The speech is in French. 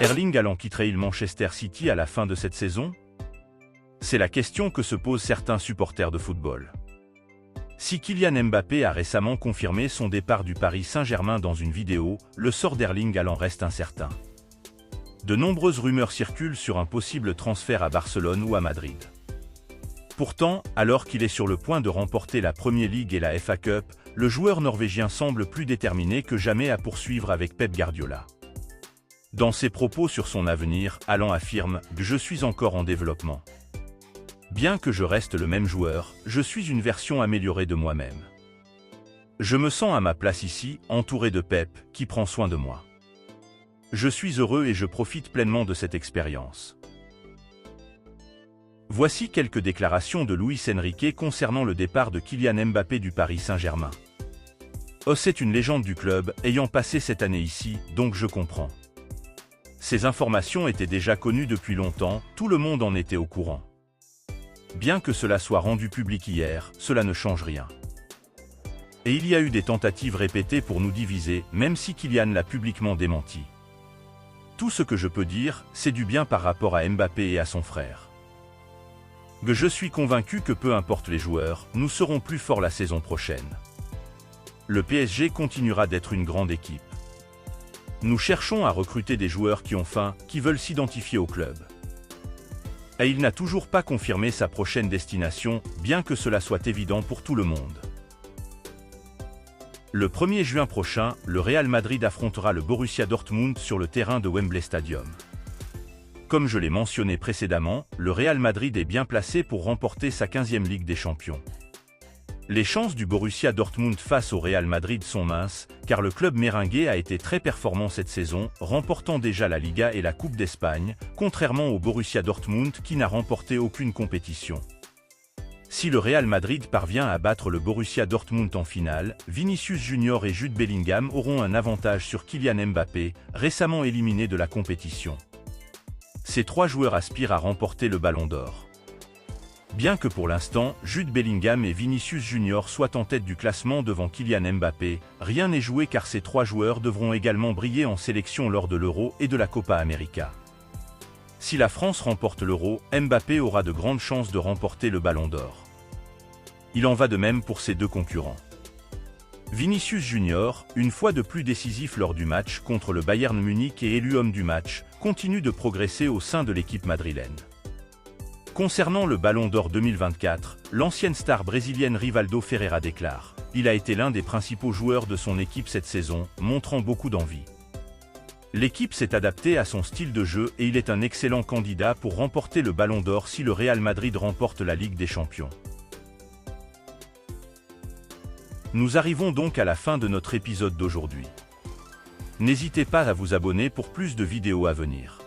Erling Haaland quitterait-il Manchester City à la fin de cette saison? C'est la question que se posent certains supporters de football. Si Kylian Mbappé a récemment confirmé son départ du Paris Saint-Germain dans une vidéo, le sort d'Erling Haaland reste incertain. De nombreuses rumeurs circulent sur un possible transfert à Barcelone ou à Madrid. Pourtant, alors qu'il est sur le point de remporter la Premier League et la FA Cup, le joueur norvégien semble plus déterminé que jamais à poursuivre avec Pep Guardiola. Dans ses propos sur son avenir, Haaland affirme « Je suis encore en développement. Bien que je reste le même joueur, je suis une version améliorée de moi-même. Je me sens à ma place ici, entouré de Pep, qui prend soin de moi. Je suis heureux et je profite pleinement de cette expérience. » Voici quelques déclarations de Luis Enrique concernant le départ de Kylian Mbappé du Paris Saint-Germain. « Oh, c'est une légende du club, ayant passé cette année ici, donc je comprends. Ces informations étaient déjà connues depuis longtemps, tout le monde en était au courant. Bien que cela soit rendu public hier, cela ne change rien. Et il y a eu des tentatives répétées pour nous diviser, même si Kylian l'a publiquement démenti. Tout ce que je peux dire, c'est du bien par rapport à Mbappé et à son frère. Je suis convaincu que peu importe les joueurs, nous serons plus forts la saison prochaine. Le PSG continuera d'être une grande équipe. Nous cherchons à recruter des joueurs qui ont faim, qui veulent s'identifier au club. Et il n'a toujours pas confirmé sa prochaine destination, bien que cela soit évident pour tout le monde. Le 1er juin prochain, le Real Madrid affrontera le Borussia Dortmund sur le terrain de Wembley Stadium. Comme je l'ai mentionné précédemment, le Real Madrid est bien placé pour remporter sa 15e Ligue des Champions. Les chances du Borussia Dortmund face au Real Madrid sont minces, car le club méringué a été très performant cette saison, remportant déjà la Liga et la Coupe d'Espagne, contrairement au Borussia Dortmund qui n'a remporté aucune compétition. Si le Real Madrid parvient à battre le Borussia Dortmund en finale, Vinicius Junior et Jude Bellingham auront un avantage sur Kylian Mbappé, récemment éliminé de la compétition. Ces trois joueurs aspirent à remporter le Ballon d'Or. Bien que pour l'instant, Jude Bellingham et Vinicius Junior soient en tête du classement devant Kylian Mbappé, rien n'est joué car ces trois joueurs devront également briller en sélection lors de l'Euro et de la Copa América. Si la France remporte l'Euro, Mbappé aura de grandes chances de remporter le Ballon d'Or. Il en va de même pour ses deux concurrents. Vinicius Junior, une fois de plus décisif lors du match contre le Bayern Munich et élu homme du match, continue de progresser au sein de l'équipe madrilène. Concernant le Ballon d'Or 2024, l'ancienne star brésilienne Rivaldo Ferreira déclare « Il a été l'un des principaux joueurs de son équipe cette saison, montrant beaucoup d'envie. L'équipe s'est adaptée à son style de jeu et il est un excellent candidat pour remporter le Ballon d'Or si le Real Madrid remporte la Ligue des Champions. » Nous arrivons donc à la fin de notre épisode d'aujourd'hui. N'hésitez pas à vous abonner pour plus de vidéos à venir.